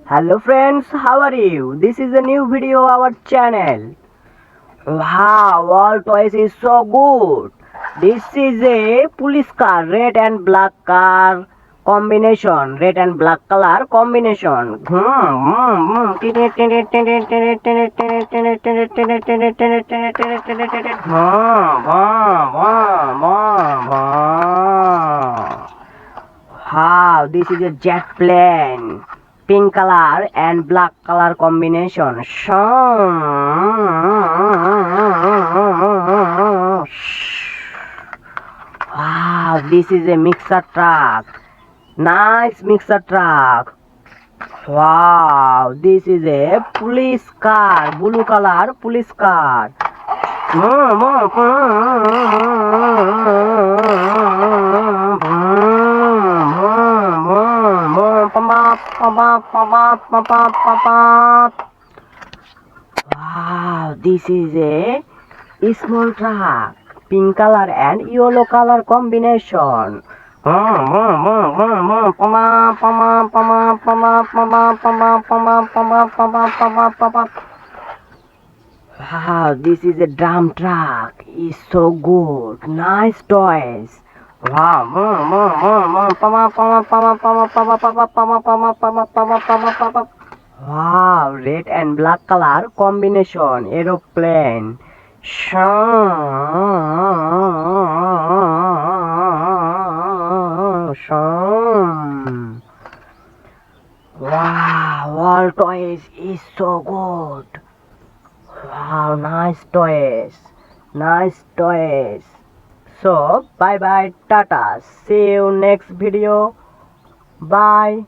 Hello friends, how are you? This is a new video of our channel. Wow, all toys is so good. This is a police car, red and black car combination, red and black color combination. Wow, this is a jet plane. Pink color and black color combination. Wow, this is a mixer truck. Nice mixer truck. Wow, this is a police car. Blue color police car. Wow, this is a small truck, pink color and yellow color combination. Wow, this is a drum truck. It's so good. Nice toys. Wow. Wow, red and black color combination. Aeroplane. Wow, all toys is so good. Wow, nice toys. Nice toys. So, bye bye, tata. See you next video. Bye.